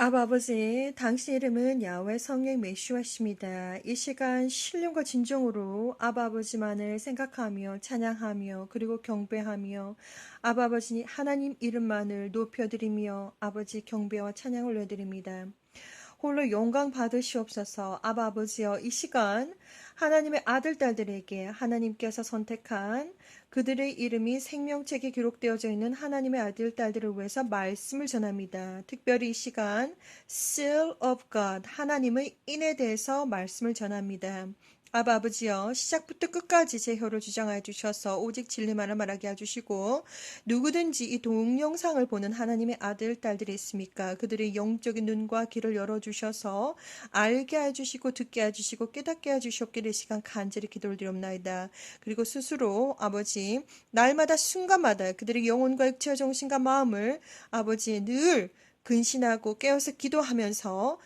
아버지, 당신 이름은 야훼 성령 메시아십니다. 이 시간 신령과 진정으로 아버지만을 생각하며 찬양하며 그리고 경배하며 아버지 하나님 이름만을 높여드리며 아버지 경배와 찬양을 올려드립니다. 홀로 영광 받으시옵소서. 아버지여, 이 시간 하나님의 아들 딸들에게 하나님께서 선택한 그들의 이름이 생명책에 기록되어져 있는 하나님의 아들 딸들을 위해서 말씀을 전합니다. 특별히 이 시간 Seal of God, 하나님의 인에 대해서 말씀을 전합니다. 아버지여, 시작부터 끝까지 제 혀를 주장하여 주셔서 오직 진리만을 말하게 해주시고 누구든지 이 동영상을 보는 하나님의 아들 딸들이 있습니까? 그들의 영적인 눈과 귀를 열어주셔서 알게 해주시고 듣게 해주시고 깨닫게 해주시옵기를 이 시간 간절히 기도를 드리옵나이다. 그리고 스스로 아버지 날마다 순간마다 그들의 영혼과 육체와 정신과 마음을 아버지 늘 근신하고 깨어서 기도하면서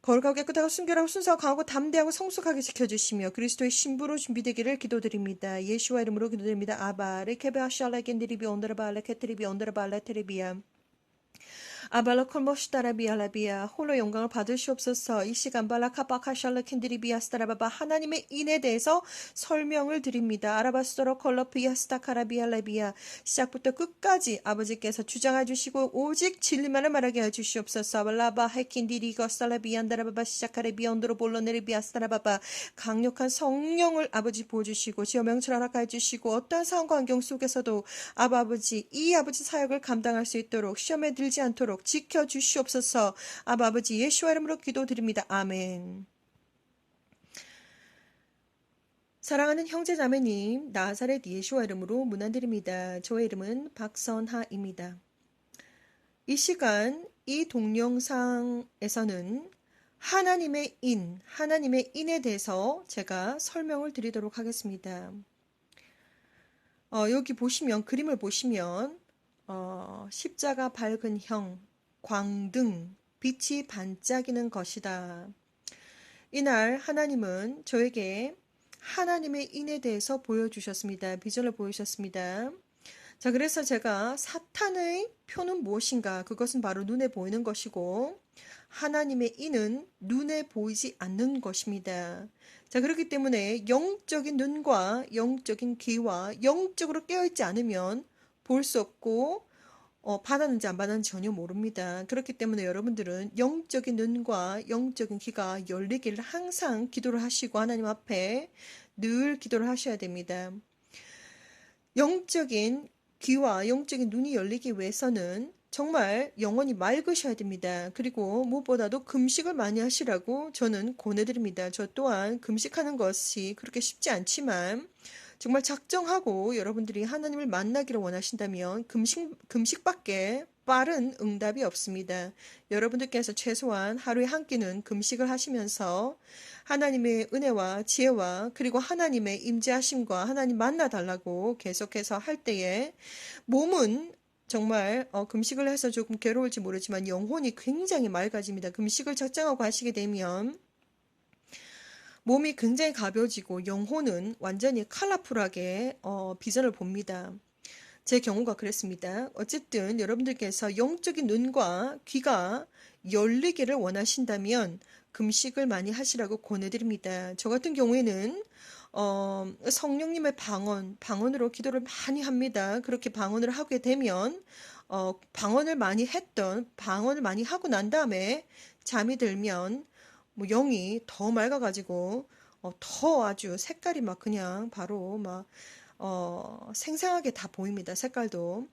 거룩하고 깨끗하고 순결하고 순수하고 강하고 담대하고 성숙하게 지켜주시며 그리스도의 신부로 준비되기를 기도드립니다. 예수와 이름으로 기도드립니다. 아바 레케베아샬라겐디리비 온드라바 레케트리비 온드라바 레테리비아 아발라콜모시다라비알라비아 홀로 영광을 받으시옵소서. 이 시간 발라카바카샬라켄드리비아스타라바바 하나님의 인에 대해서 설명을 드립니다. 아라바스도로 콜로피아스타카라비알라비아 시작부터 끝까지 아버지께서 주장해 주시고 오직 진리만을 말하게 해주시옵소서. 발라바 해킨디리거살라비안다라바바 시작하레비온드로 볼로네리비아스타라바바 강력한 성령을 아버지 부어주시고 지어명철 하락해 주시고 어떠한 상황과 환경 속에서도 아버지 이 아버지 사역을 감당할 수 있도록 시험에 들지 않도록 지켜주시옵소서. 아버지 예수와 이름으로 기도드립니다. 아멘. 사랑하는 형제자매님, 나사렛 예수와 이름으로 문안드립니다. 저의 이름은 박선하입니다. 이 시간 이 동영상에서는 하나님의 인에 대해서 제가 설명을 드리도록 하겠습니다. 여기 보시면 그림을 보시면 십자가 밝은 형, 광등, 빛이 반짝이는 것이다. 이날 하나님은 저에게 하나님의 인에 대해서 보여주셨습니다. 비전을 보여주셨습니다. 자, 그래서 제가 사탄의 표는 무엇인가? 그것은 바로 눈에 보이는 것이고 하나님의 인은 눈에 보이지 않는 것입니다. 자, 그렇기 때문에 영적인 눈과 영적인 귀와 영적으로 깨어있지 않으면 볼 수 없고 받았는지 안 받았는지 전혀 모릅니다. 그렇기 때문에 여러분들은 영적인 눈과 영적인 귀가 열리기를 항상 기도를 하시고 하나님 앞에 늘 기도를 하셔야 됩니다. 영적인 귀와 영적인 눈이 열리기 위해서는 정말 영혼이 맑으셔야 됩니다. 그리고 무엇보다도 금식을 많이 하시라고 저는 권해드립니다. 저 또한 금식하는 것이 그렇게 쉽지 않지만 정말 작정하고 여러분들이 하나님을 만나기를 원하신다면 금식밖에 빠른 응답이 없습니다. 여러분들께서 최소한 하루에 한 끼는 금식을 하시면서 하나님의 은혜와 지혜와 그리고 하나님의 임재하심과 하나님 만나달라고 계속해서 할 때에 몸은 정말 금식을 해서 조금 괴로울지 모르지만 영혼이 굉장히 맑아집니다. 금식을 작정하고 하시게 되면 몸이 굉장히 가벼워지고 영혼은 완전히 컬러풀하게 비전을 봅니다. 제 경우가 그랬습니다. 어쨌든 여러분들께서 영적인 눈과 귀가 열리기를 원하신다면 금식을 많이 하시라고 권해드립니다. 저 같은 경우에는 성령님의 방언으로 기도를 많이 합니다. 그렇게 방언을 하게 되면 방언을 많이 하고 난 다음에 잠이 들면 뭐 영이 더 맑아가지고 더 아주 색깔이 막 그냥 바로 막 생생하게 다 보입니다. 색깔도.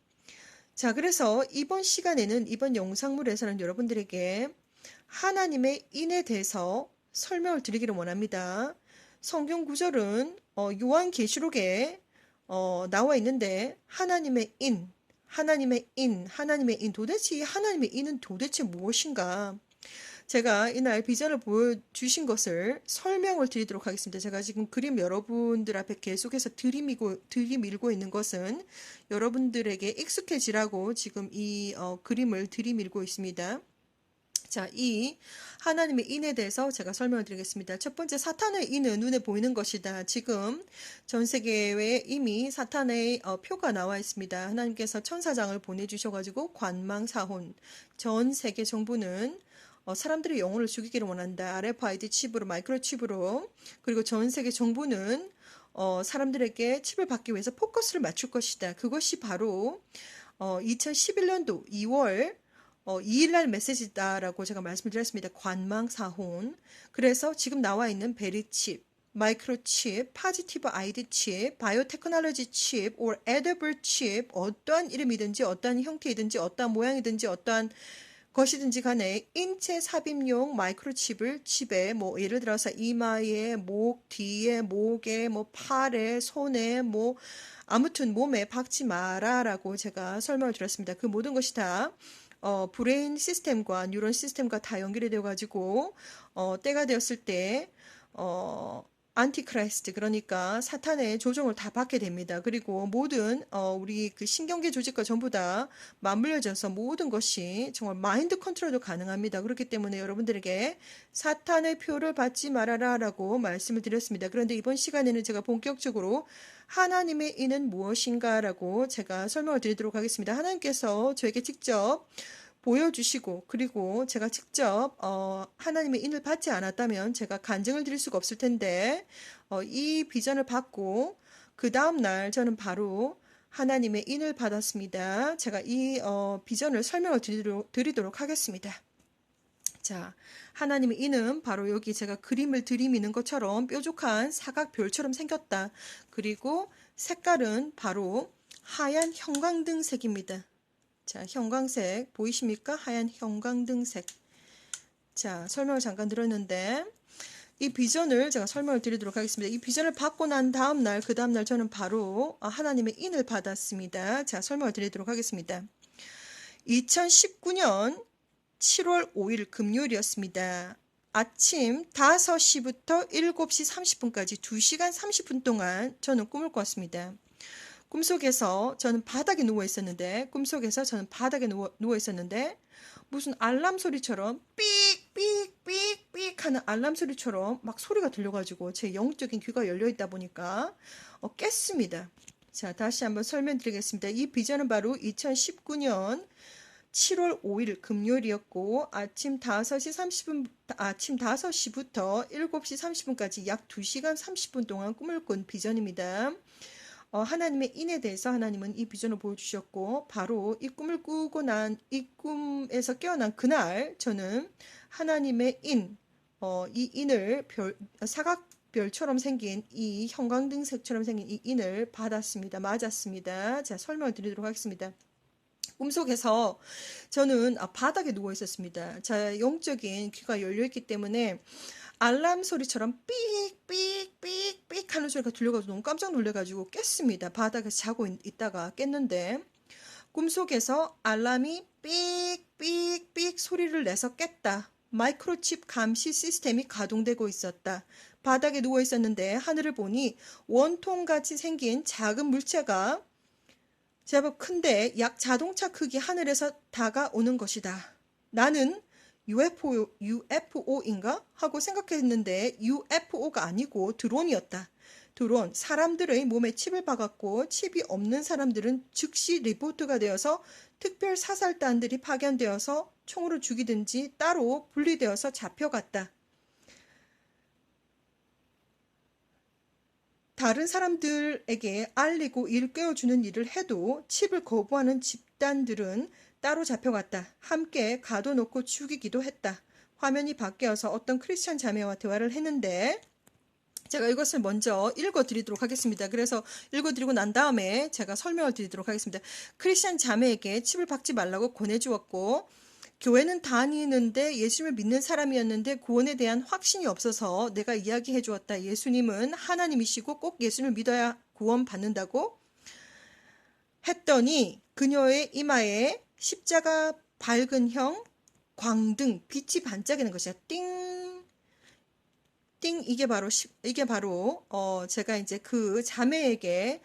자, 그래서 이번 시간에는 이번 영상물에서는 여러분들에게 하나님의 인에 대해서 설명을 드리기를 원합니다. 성경 구절은 요한계시록에 나와 있는데 하나님의 인 도대체 이 하나님의 인은 도대체 무엇인가? 제가 이날 비전을 보여주신 것을 설명을 드리도록 하겠습니다. 제가 지금 그림 여러분들 앞에 계속해서 들이밀고 있는 것은 여러분들에게 익숙해지라고 지금 이 그림을 들이밀고 있습니다. 자, 이 하나님의 인에 대해서 제가 설명을 드리겠습니다. 첫 번째, 사탄의 인은 눈에 보이는 것이다. 지금 전 세계에 이미 사탄의 표가 나와 있습니다. 하나님께서 천사장을 보내주셔가지고 관망사혼 전 세계 정부는 사람들의 영혼을 죽이기를 원한다. RFID 칩으로, 마이크로칩으로. 그리고 전 세계 정부는 사람들에게 칩을 받기 위해서 포커스를 맞출 것이다. 그것이 바로 2011년도 2월 2일 날 메시지다라고 제가 말씀을 드렸습니다. 관망사혼. 그래서 지금 나와 있는 베리칩, 마이크로칩, 파지티브 아이디 칩, 바이오테크놀로지 칩, or 에더블 칩, 어떠한 이름이든지 어떠한 형태이든지 어떠한 모양이든지 어떠한 것이든지 간에 인체 삽입용 마이크로칩을 칩에 뭐 예를 들어서 이마에, 목 뒤에, 목에, 뭐 팔에, 손에, 뭐 아무튼 몸에 박지 마라라고 제가 설명을 드렸습니다. 그 모든 것이 다 브레인 시스템과 뉴런 시스템과 다 연결이 되어 가지고 때가 되었을 때 안티크라이스트, 그러니까 사탄의 조종을 다 받게 됩니다. 그리고 모든 우리 그 신경계 조직과 전부 다 맞물려져서 모든 것이 정말 마인드 컨트롤도 가능합니다. 그렇기 때문에 여러분들에게 사탄의 표를 받지 말아라라고 말씀을 드렸습니다. 그런데 이번 시간에는 제가 본격적으로 하나님의 인은 무엇인가라고 제가 설명을 드리도록 하겠습니다. 하나님께서 저에게 직접 보여주시고, 그리고 제가 직접 하나님의 인을 받지 않았다면 제가 간증을 드릴 수가 없을 텐데 이 비전을 받고 그 다음날 저는 바로 하나님의 인을 받았습니다. 제가 이 비전을 설명을 드리도록 하겠습니다. 자, 하나님의 인은 바로 여기 제가 그림을 들이미는 것처럼 뾰족한 사각별처럼 생겼다. 그리고 색깔은 바로 하얀 형광등색입니다. 자, 형광색 보이십니까? 하얀 형광등색. 자, 설명을 잠깐 들었는데 이 비전을 제가 설명을 드리도록 하겠습니다. 이 비전을 받고 난 다음날, 그 다음날 저는 바로 하나님의 인을 받았습니다. 자, 설명을 드리도록 하겠습니다. 2019년 7월 5일 금요일이었습니다. 아침 5시부터 7시 30분까지 2시간 30분 동안 저는 꿈을 꿨습니다. 꿈속에서 저는 바닥에 누워 있었는데 무슨 알람 소리처럼 삑삑삑삑 하는 알람 소리처럼 막 소리가 들려가지고 제 영적인 귀가 열려 있다 보니까 깼습니다. 자, 다시 한번 설명드리겠습니다. 이 비전은 바로 2019년 7월 5일 금요일이었고 아침 5시부터 7시 30분까지 약 2시간 30분 동안 꿈을 꾼 비전입니다. 하나님의 인에 대해서 하나님은 이 비전을 보여주셨고 바로 이 꿈을 꾸고 난 이 꿈에서 깨어난 그날 저는 하나님의 인, 이 인을 사각별처럼 생긴 이 형광등색처럼 생긴 이 인을 받았습니다. 맞았습니다. 자, 설명을 드리도록 하겠습니다. 꿈속에서 저는 바닥에 누워 있었습니다. 자, 영적인 귀가 열려 있기 때문에 알람 소리처럼 삑삑삑삑 하는 소리가 들려가지고 너무 깜짝 놀래가지고 깼습니다. 바닥에서 자고 있다가 깼는데 꿈속에서 알람이 삑삑삑 소리를 내서 깼다. 마이크로칩 감시 시스템이 가동되고 있었다. 바닥에 누워 있었는데 하늘을 보니 원통같이 생긴 작은 물체가 제법 큰데 약 자동차 크기 하늘에서 다가오는 것이다. 나는 UFO인가? 하고 생각했는데 UFO가 아니고 드론이었다. 드론, 사람들의 몸에 칩을 박았고 칩이 없는 사람들은 즉시 리포트가 되어서 특별 사살단들이 파견되어서 총으로 죽이든지 따로 분리되어서 잡혀갔다. 다른 사람들에게 알리고 일깨워주는 일을 해도 칩을 거부하는 집단들은 따로 잡혀갔다. 함께 가둬놓고 죽이기도 했다. 화면이 바뀌어서 어떤 크리스찬 자매와 대화를 했는데 제가 이것을 먼저 읽어드리도록 하겠습니다. 그래서 읽어드리고 난 다음에 제가 설명을 드리도록 하겠습니다. 크리스찬 자매에게 칩을 박지 말라고 권해주었고 교회는 다니는데 예수님을 믿는 사람이었는데 구원에 대한 확신이 없어서 내가 이야기해 주었다. 예수님은 하나님이시고 꼭 예수님을 믿어야 구원 받는다고 했더니 그녀의 이마에 십자가 밝은형 광등 빛이 반짝이는 것이야. 띵, 띵. 이게 바로 제가 이제 그 자매에게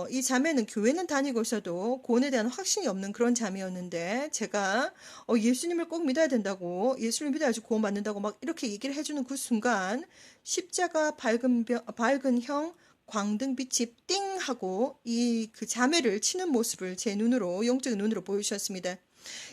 이 자매는 교회는 다니고 있어도 구원에 대한 확신이 없는 그런 자매였는데 제가 예수님을 꼭 믿어야 된다고, 예수님을 믿어야지 구원 받는다고 막 이렇게 얘기를 해주는 그 순간 십자가 밝은형 광등빛이 띵 하고 이 그 자매를 치는 모습을 제 눈으로, 영적인 눈으로 보여주셨습니다.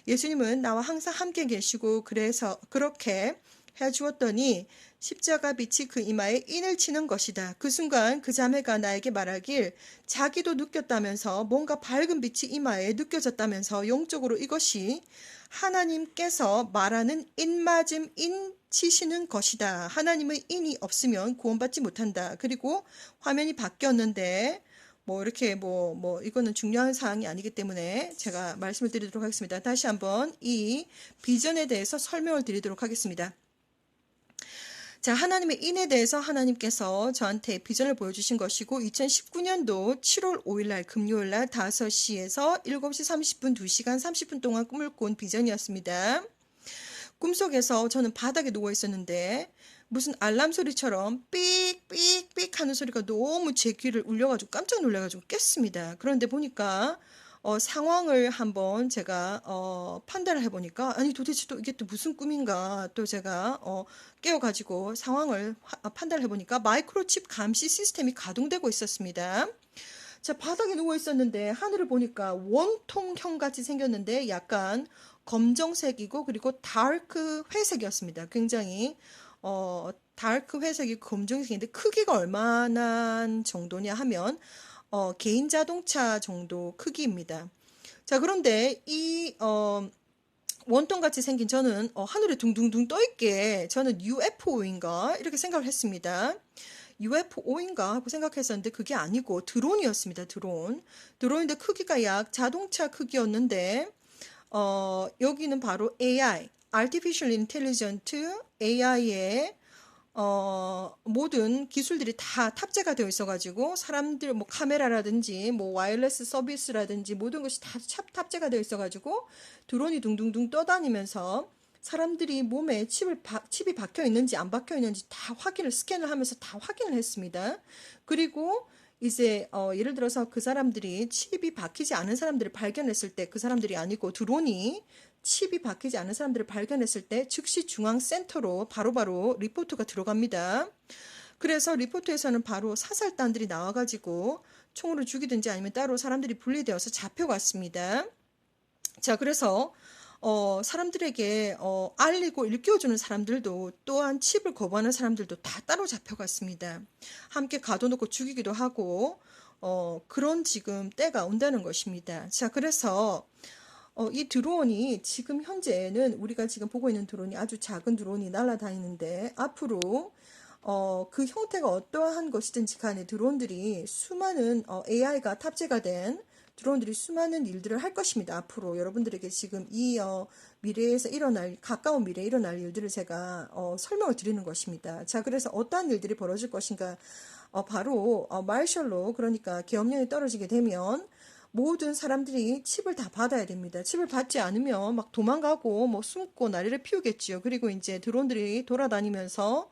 예수님은 나와 항상 함께 계시고 그래서 그렇게 해주었더니 십자가 빛이 그 이마에 인을 치는 것이다. 그 순간 그 자매가 나에게 말하길 자기도 느꼈다면서 뭔가 밝은 빛이 이마에 느껴졌다면서 영적으로 이것이 하나님께서 말하는 인맞음 인 치시는 것이다. 하나님의 인이 없으면 구원받지 못한다. 그리고 화면이 바뀌었는데 이렇게 이거는 중요한 사항이 아니기 때문에 제가 말씀을 드리도록 하겠습니다. 다시 한번 이 비전에 대해서 설명을 드리도록 하겠습니다. 자, 하나님의 인에 대해서 하나님께서 저한테 비전을 보여주신 것이고 2019년도 7월 5일날 금요일날 5시에서 7시 30분 2시간 30분 동안 꿈을 꾼 비전이었습니다. 꿈속에서 저는 바닥에 누워 있었는데 무슨 알람 소리처럼 삑삑삑 하는 소리가 너무 제 귀를 울려가지고 깜짝 놀라가지고 깼습니다. 그런데 보니까 상황을 한번 제가 판단을 해보니까 아니 도대체 또 이게 또 무슨 꿈인가 또 제가 깨어가지고 상황을 판단을 해보니까 마이크로칩 감시 시스템이 가동되고 있었습니다. 자, 바닥에 누워 있었는데 하늘을 보니까 원통형 같이 생겼는데 약간 검정색이고 그리고 다크 회색이었습니다. 굉장히 다크 회색이 검정색인데 크기가 얼마나 정도냐 하면 개인 자동차 정도 크기입니다. 자, 그런데 이 원통같이 생긴 저는 하늘에 둥둥둥 떠있게 저는 UFO인가 이렇게 생각을 했습니다. UFO인가 하고 생각했었는데 그게 아니고 드론이었습니다. 드론인데 크기가 약 자동차 크기였는데 여기는 바로 AI, Artificial Intelligent AI의 모든 기술들이 다 탑재가 되어 있어가지고 사람들 카메라라든지 와이어리스 서비스라든지 모든 것이 다 탑재가 되어 있어가지고 드론이 둥둥둥 떠다니면서 사람들이 몸에 칩이 박혀 있는지 안 박혀 있는지 다 스캔을 하면서 다 확인을 했습니다. 그리고 이제 예를 들어서 그 사람들이 칩이 박히지 않은 사람들을 발견했을 때 그 사람들이 아니고 드론이 칩이 박히지 않은 사람들을 발견했을 때 즉시 중앙센터로 바로바로 리포트가 들어갑니다. 그래서 리포트에서는 바로 사살단들이 나와가지고 총으로 죽이든지 아니면 따로 사람들이 분리되어서 잡혀갔습니다. 자, 그래서 사람들에게 알리고 일깨워주는 사람들도 또한 칩을 거부하는 사람들도 다 따로 잡혀갔습니다. 함께 가둬놓고 죽이기도 하고 그런 지금 때가 온다는 것입니다. 자, 그래서 이 드론이 지금 현재는 우리가 지금 보고 있는 드론이 아주 작은 드론이 날아다니는데 앞으로 그 형태가 어떠한 것이든지 간에 드론들이 수많은 AI가 탑재가 된 드론들이 수많은 일들을 할 것입니다. 앞으로 여러분들에게 지금 이 미래에서 가까운 미래에 일어날 일들을 제가 설명을 드리는 것입니다. 자, 그래서 어떠한 일들이 벌어질 것인가 바로 마셜로 그러니까 계엄령이 떨어지게 되면 모든 사람들이 칩을 다 받아야 됩니다. 칩을 받지 않으면 막 도망가고 숨고 난리를 피우겠지요. 그리고 이제 드론들이 돌아다니면서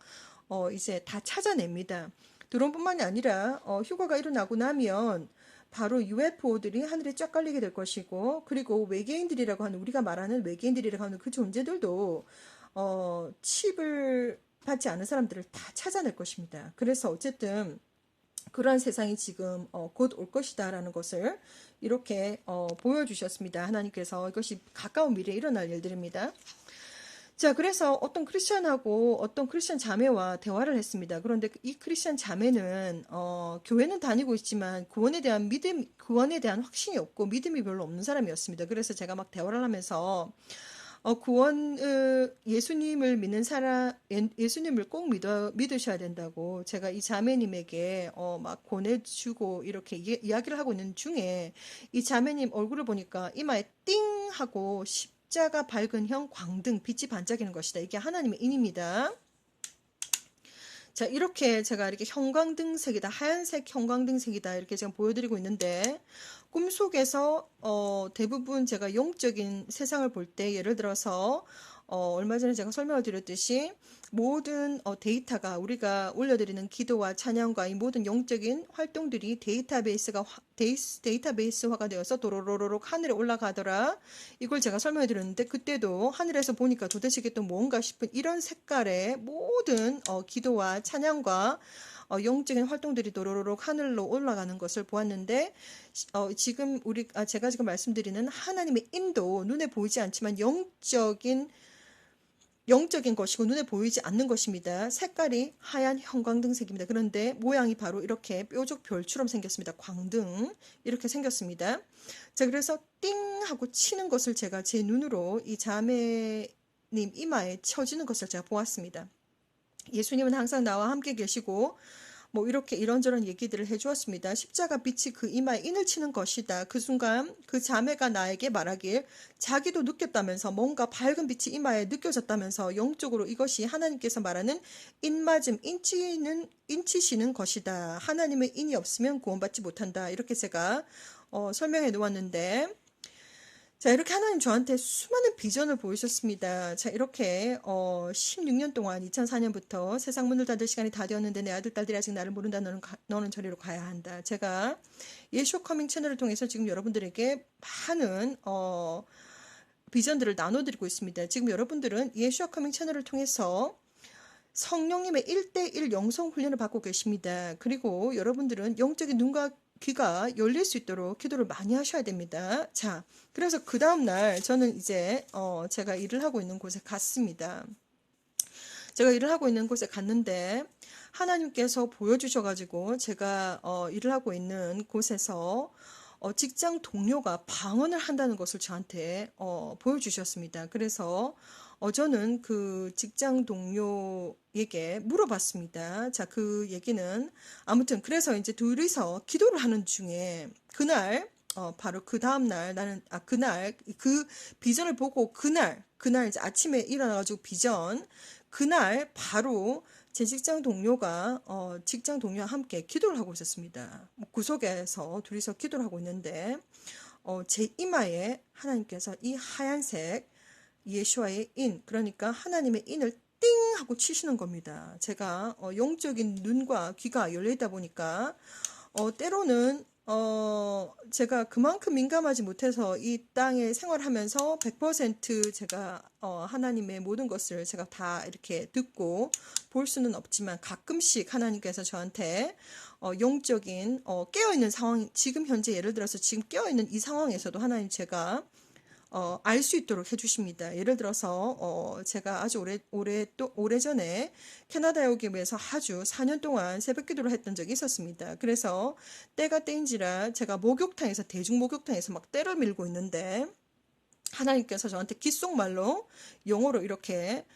이제 다 찾아냅니다. 드론뿐만이 아니라 휴가가 일어나고 나면 바로 UFO들이 하늘에 쫙 깔리게 될 것이고 그리고 외계인들이라고 하는 우리가 말하는 외계인들이라고 하는 그 존재들도 칩을 받지 않은 사람들을 다 찾아낼 것입니다. 그래서 어쨌든 그러한 세상이 지금 곧 올 것이다라는 것을 이렇게 보여주셨습니다. 하나님께서 이것이 가까운 미래에 일어날 일들입니다. 자, 그래서 어떤 크리스천하고 어떤 크리스천 자매와 대화를 했습니다. 그런데 이 크리스천 자매는 교회는 다니고 있지만 구원에 대한 확신이 없고 믿음이 별로 없는 사람이었습니다. 그래서 제가 막 대화를 하면서 예수님을 믿는 사람, 예수님을 꼭 믿으셔야 된다고 제가 이 자매님에게 막 권해주고 이렇게 이야기를 하고 있는 중에 이 자매님 얼굴을 보니까 이마에 띵 하고 십자가 밝은 형 광등 빛이 반짝이는 것이다. 이게 하나님의 인입니다. 자, 이렇게 제가 이렇게 형광등색이다, 하얀색 형광등색이다 이렇게 제가 보여드리고 있는데 꿈속에서 대부분 제가 영적인 세상을 볼 때 예를 들어서 얼마 전에 제가 설명을 드렸듯이 모든 데이터가 우리가 올려드리는 기도와 찬양과 이 모든 영적인 활동들이 데이터베이스화가 되어서 도로로로록 하늘에 올라가더라. 이걸 제가 설명해 드렸는데 그때도 하늘에서 보니까 도대체 이게 또 뭔가 싶은 이런 색깔의 모든 기도와 찬양과 영적인 활동들이 도로록 하늘로 올라가는 것을 보았는데 지금 제가 지금 말씀드리는 하나님의 인도 눈에 보이지 않지만 영적인 것이고 눈에 보이지 않는 것입니다. 색깔이 하얀 형광등색입니다. 그런데 모양이 바로 이렇게 뾰족 별처럼 생겼습니다. 광등 이렇게 생겼습니다. 자, 그래서 띵 하고 치는 것을 제가 제 눈으로 이 자매님 이마에 쳐지는 것을 제가 보았습니다. 예수님은 항상 나와 함께 계시고 뭐 이렇게 이런저런 얘기들을 해주었습니다. 십자가 빛이 그 이마에 인을 치는 것이다. 그 순간 그 자매가 나에게 말하길 자기도 느꼈다면서 뭔가 밝은 빛이 이마에 느껴졌다면서 영적으로 이것이 하나님께서 말하는 인맞음, 인치시는 것이다. 하나님의 인이 없으면 구원받지 못한다. 이렇게 제가 설명해 놓았는데 자, 이렇게 하나님 저한테 수많은 비전을 보이셨습니다. 자, 이렇게 16년 동안 2004년부터 세상 문을 닫을 시간이 다 되었는데 내 아들, 딸들이 아직 나를 모른다. 너는 저리로 가야 한다. 제가 예수 커밍 채널을 통해서 지금 여러분들에게 많은 비전들을 나눠드리고 있습니다. 지금 여러분들은 예수 커밍 채널을 통해서 성령님의 1대1 영성 훈련을 받고 계십니다. 그리고 여러분들은 영적인 눈과 귀가 열릴 수 있도록 기도를 많이 하셔야 됩니다. 자, 그래서 그 다음날 저는 이제 제가 일을 하고 있는 곳에 갔습니다. 제가 일을 하고 있는 곳에 갔는데 하나님께서 보여주셔가지고 제가 일을 하고 있는 곳에서 직장 동료가 방언을 한다는 것을 저한테 보여주셨습니다. 그래서 저는 그 직장 동료에게 물어봤습니다. 자, 그 얘기는 아무튼 그래서 이제 둘이서 기도를 하는 중에 그날 바로 그 다음날 나는 그날 그 비전을 보고 그날 이제 아침에 일어나가지고 비전 그날 바로 제 직장 동료가 직장 동료와 함께 기도를 하고 있었습니다. 구석에서 둘이서 기도를 하고 있는데 제 이마에 하나님께서 이 하얀색 예수와의 인, 그러니까 하나님의 인을 띵 하고 치시는 겁니다. 제가 영적인 눈과 귀가 열려있다 보니까 때로는 제가 그만큼 민감하지 못해서 이 땅에 생활하면서 100% 제가 하나님의 모든 것을 제가 다 이렇게 듣고 볼 수는 없지만 가끔씩 하나님께서 저한테 영적인 깨어있는 상황, 지금 현재 예를 들어서 지금 깨어있는 이 상황에서도 하나님 제가 알 수 있도록 해주십니다. 예를 들어서 제가 아주 오래전에 캐나다에 오기 위해서 아주 4년 동안 새벽 기도를 했던 적이 있었습니다. 그래서 때가 때인지라 제가 목욕탕에서 대중 목욕탕에서 막 때를 밀고 있는데 하나님께서 저한테 귓속말로 영어로 이렇게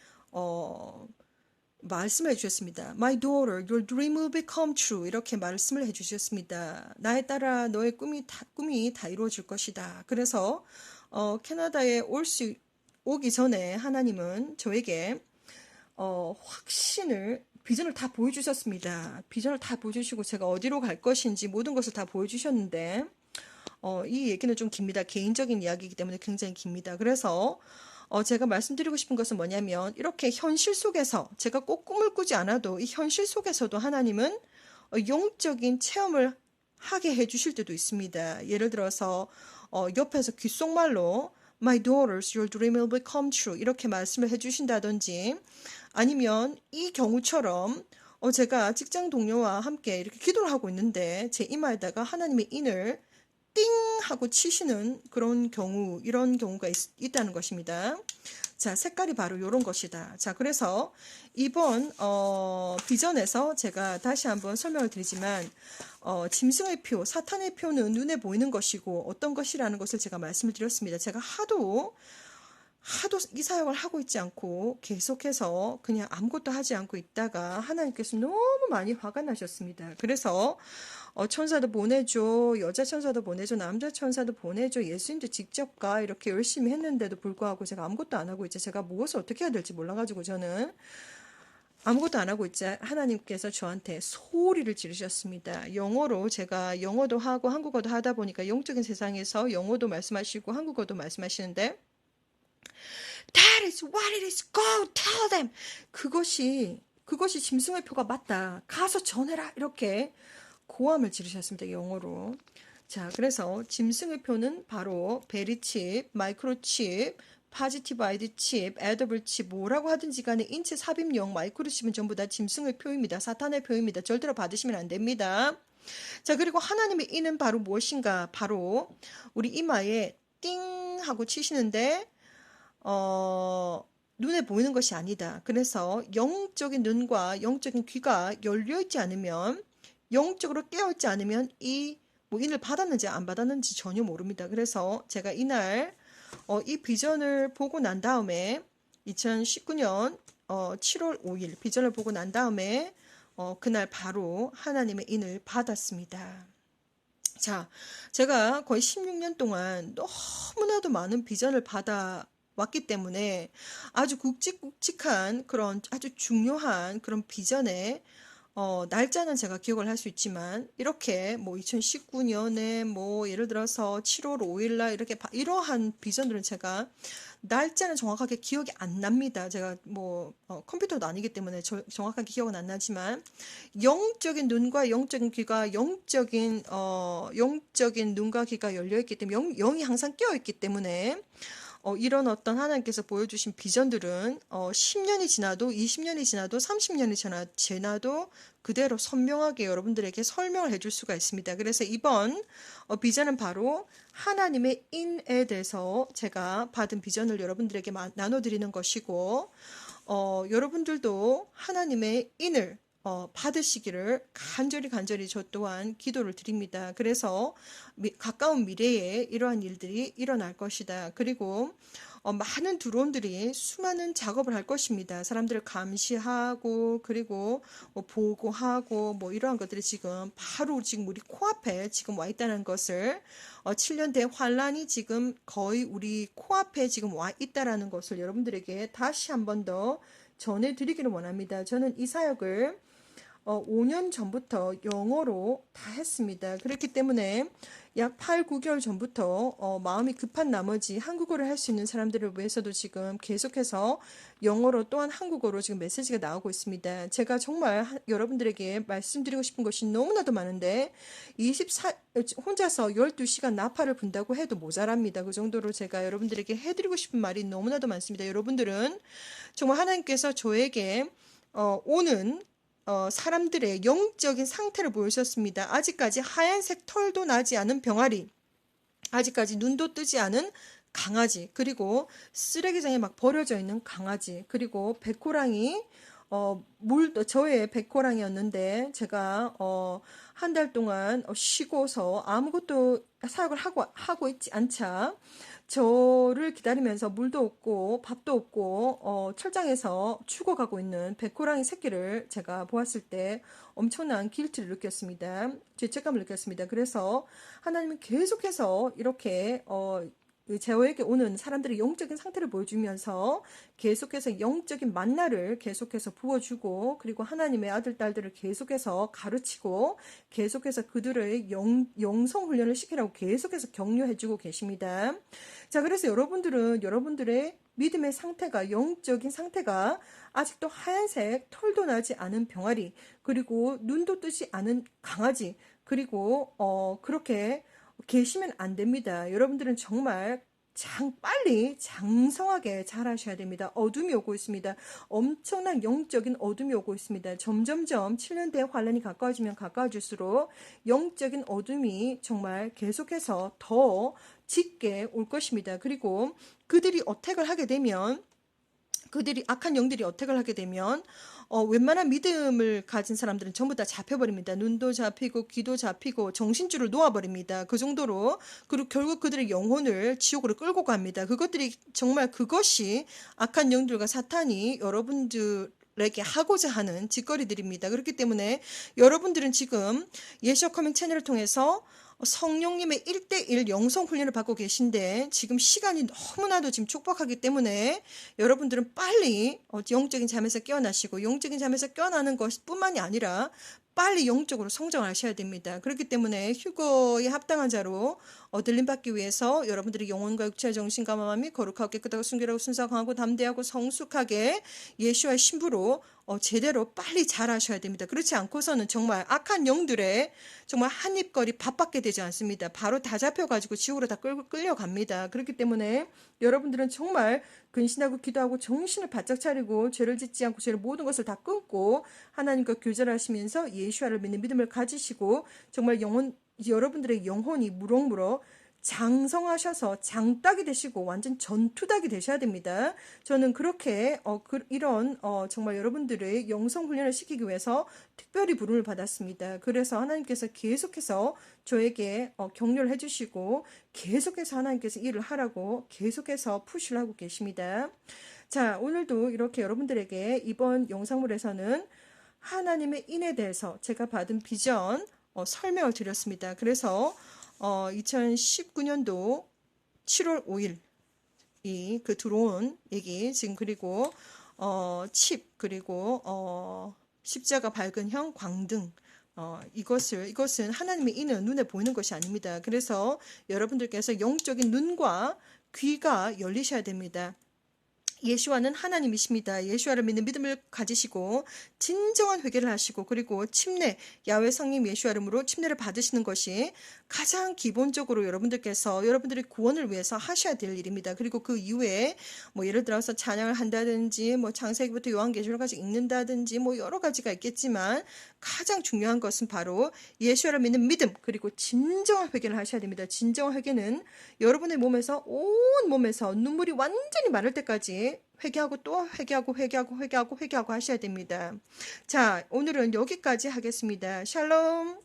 말씀을 해주셨습니다. My daughter, your dream will become true. 이렇게 말씀을 해주셨습니다. 나의 딸아, 너의 꿈이 다 이루어질 것이다. 그래서 캐나다에 오기 전에 하나님은 저에게 비전을 다 보여주셨습니다. 비전을 다 보여주시고 제가 어디로 갈 것인지 모든 것을 다 보여주셨는데 이 얘기는 좀 깁니다. 개인적인 이야기이기 때문에 굉장히 깁니다. 그래서 제가 말씀드리고 싶은 것은 뭐냐면 이렇게 현실 속에서 제가 꼭 꿈을 꾸지 않아도 이 현실 속에서도 하나님은 영적인 체험을 하게 해주실 때도 있습니다. 예를 들어서 옆에서 귓속말로 My daughters, your dream will become true 이렇게 말씀을 해주신다든지 아니면 이 경우처럼 제가 직장 동료와 함께 이렇게 기도를 하고 있는데 제 이마에다가 하나님의 인을 띵 하고 치시는 그런 경우 이런 경우가 있다는 것입니다. 자, 색깔이 바로 이런 것이다. 자, 그래서 이번 비전에서 제가 다시 한번 설명을 드리지만 짐승의 표, 사탄의 표는 눈에 보이는 것이고 어떤 것이라는 것을 제가 말씀을 드렸습니다. 제가 하도 이 사역을 하고 있지 않고 계속해서 그냥 아무것도 하지 않고 있다가 하나님께서 너무 많이 화가 나셨습니다. 그래서 천사도 보내줘, 여자 천사도 보내줘, 남자 천사도 보내줘, 예수님도 직접 가 이렇게 열심히 했는데도 불구하고 제가 아무것도 안 하고 있지. 제가 무엇을 어떻게 해야 될지 몰라가지고 저는 아무것도 안 하고 있자 하나님께서 저한테 소리를 지르셨습니다. 영어로 제가 영어도 하고 한국어도 하다 보니까 영적인 세상에서 영어도 말씀하시고 한국어도 말씀하시는데 That is what it is. Go tell them. 그것이 짐승의 표가 맞다. 가서 전해라. 이렇게 고함을 지르셨습니다. 영어로. 자, 그래서 짐승의 표는 바로 베리칩, 마이크로칩, 포지티브 아이디 칩, 에더블 칩, 뭐라고 하든지 간에 인체 삽입용 마이크로칩은 전부 다 짐승의 표입니다. 사탄의 표입니다. 절대로 받으시면 안 됩니다. 자, 그리고 하나님의 이는 바로 무엇인가? 바로 우리 이마에 띵 하고 치시는데 눈에 보이는 것이 아니다. 그래서 영적인 눈과 영적인 귀가 열려있지 않으면, 영적으로 깨어있지 않으면 뭐 인을 받았는지 안 받았는지 전혀 모릅니다. 그래서 제가 이날 이 비전을 보고 난 다음에 2019년 7월 5일 비전을 보고 난 다음에 그날 바로 하나님의 인을 받았습니다. 자, 제가 거의 16년 동안 너무나도 많은 비전을 받아 왔기 때문에 아주 굵직굵직한 그런 아주 중요한 그런 비전의 날짜는 제가 기억을 할 수 있지만, 이렇게 뭐 2019년에 뭐 예를 들어서 7월 5일 날 이렇게 이러한 비전들은 제가 날짜는 정확하게 기억이 안 납니다. 제가 뭐 컴퓨터도 아니기 때문에 정확하게 기억은 안 나지만, 영적인 눈과 영적인 귀가 영적인 눈과 귀가 열려 있기 때문에 영이 항상 깨어 있기 때문에 이런 어떤 하나님께서 보여주신 비전들은 10년이 지나도 20년이 지나도 30년이 지나도 그대로 선명하게 여러분들에게 설명을 해줄 수가 있습니다. 그래서 이번 비전은 바로 하나님의 인에 대해서 제가 받은 비전을 여러분들에게 나눠드리는 것이고, 여러분들도 하나님의 인을 받으시기를 간절히 저 또한 기도를 드립니다. 그래서 가까운 미래에 이러한 일들이 일어날 것이다. 그리고 많은 드론들이 수많은 작업을 할 것입니다. 사람들을 감시하고, 그리고 뭐 보고하고, 뭐 이러한 것들이 바로 지금 우리 코앞에 지금 와 있다는 것을, 7년 대환란이 지금 거의 우리 코앞에 지금 와 있다라는 것을 여러분들에게 다시 한 번 더 전해드리기를 원합니다. 저는 이 사역을 5년 전부터 영어로 다 했습니다. 그렇기 때문에 약 8, 9개월 전부터 마음이 급한 나머지 한국어를 할 수 있는 사람들을 위해서도 지금 계속해서 영어로 또한 한국어로 지금 메시지가 나오고 있습니다. 제가 정말 여러분들에게 말씀드리고 싶은 것이 너무나도 많은데 혼자서 12시간 나팔을 분다고 해도 모자랍니다. 그 정도로 제가 여러분들에게 해드리고 싶은 말이 너무나도 많습니다. 여러분들은 정말 하나님께서 저에게 오는 사람들의 영적인 상태를 보여주셨습니다. 아직까지 하얀색 털도 나지 않은 병아리, 아직까지 눈도 뜨지 않은 강아지, 그리고 쓰레기장에 막 버려져 있는 강아지, 그리고 백호랑이, 저의 백호랑이였는데 제가 한 달 동안 쉬고서 아무것도 사역을 하고 있지 않자 저를 기다리면서 물도 없고 밥도 없고 철장에서 죽어가고 있는 백호랑이 새끼를 제가 보았을 때 엄청난 길티를 느꼈습니다. 죄책감을 느꼈습니다. 그래서 하나님은 계속해서 이렇게 저에게 오는 사람들의 영적인 상태를 보여주면서 계속해서 영적인 만나를 계속해서 부어주고, 그리고 하나님의 아들, 딸들을 계속해서 가르치고, 계속해서 그들의 영성 훈련을 시키라고 계속해서 격려해주고 계십니다. 자, 그래서 여러분들은 여러분들의 믿음의 상태가, 영적인 상태가 아직도 하얀색 털도 나지 않은 병아리, 그리고 눈도 뜨지 않은 강아지, 그리고 그렇게 계시면 안 됩니다. 여러분들은 정말 빨리 장성하게 자라셔야 됩니다. 어둠이 오고 있습니다. 엄청난 영적인 어둠이 오고 있습니다. 점점점 7년대 환란이 가까워지면 가까워질수록 영적인 어둠이 정말 계속해서 더 짙게 올 것입니다. 그리고 그들이 어택을 하게 되면, 악한 영들이 어택을 하게 되면 웬만한 믿음을 가진 사람들은 전부 다 잡혀버립니다. 눈도 잡히고 귀도 잡히고 정신줄을 놓아버립니다. 그 정도로. 그리고 결국 그들의 영혼을 지옥으로 끌고 갑니다. 그것이 악한 영들과 사탄이 여러분들에게 하고자 하는 짓거리들입니다. 그렇기 때문에 여러분들은 지금 예시어 커밍 채널을 통해서 성령님의 1대1 영성 훈련을 받고 계신데, 지금 시간이 너무나도 지금 촉박하기 때문에 여러분들은 빨리 영적인 잠에서 깨어나시고, 영적인 잠에서 깨어나는 것뿐만이 아니라 빨리 영적으로 성장하셔야 됩니다. 그렇기 때문에 휴거에 합당한 자로 얻을림 받기 위해서 여러분들이 영혼과 육체와 정신과 마음이 거룩하고 깨끗하고 순결하고 순수하고 담대하고 성숙하게 예수와의 신부로 제대로 빨리 자라셔야 됩니다. 그렇지 않고서는 정말 악한 영들의 정말 한 입거리 밥밖에 되지 않습니다. 바로 다 잡혀가지고 지옥으로 다 끌려갑니다. 그렇기 때문에 여러분들은 정말 근신하고 기도하고 정신을 바짝 차리고 죄를 짓지 않고 죄를 모든 것을 다 끊고 하나님과 교제를 하시면서 예수와를 믿는 믿음을 가지시고 정말 여러분들의 영혼이 무럭무럭 장성하셔서 장딱이 되시고 완전 전투닭이 되셔야 됩니다. 저는 그렇게 이런 정말 여러분들의 영성 훈련을 시키기 위해서 특별히 부름을 받았습니다. 그래서 하나님께서 계속해서 저에게 격려를 해주시고 계속해서 하나님께서 일을 하라고 계속해서 푸시를 하고 계십니다. 자, 오늘도 이렇게 여러분들에게 이번 영상물에서는 하나님의 인에 대해서 제가 받은 비전 설명을 드렸습니다. 그래서 2019년도 7월 5일 그 들어온 얘기 지금 그리고 칩 그리고 십자가 밝은 형 광등 이것은 하나님의 인은 눈에 보이는 것이 아닙니다. 그래서 여러분들께서 영적인 눈과 귀가 열리셔야 됩니다. 예수와는 하나님이십니다. 예수와를 믿는 믿음을 가지시고 진정한 회개를 하시고 그리고 침례 야훼 성령 예수 이름으로 침례를 받으시는 것이 가장 기본적으로 여러분들께서 여러분들의 구원을 위해서 하셔야 될 일입니다. 그리고 그 이후에 뭐 예를 들어서 찬양을 한다든지 뭐 창세기부터 요한계시록까지 읽는다든지 뭐 여러 가지가 있겠지만 가장 중요한 것은 바로 예수를 믿는 믿음 그리고 진정한 회개를 하셔야 됩니다. 진정한 회개는 여러분의 몸에서 온 몸에서 눈물이 완전히 마를 때까지 회개하고 또 회개하고 하셔야 됩니다. 자, 오늘은 여기까지 하겠습니다. 샬롬.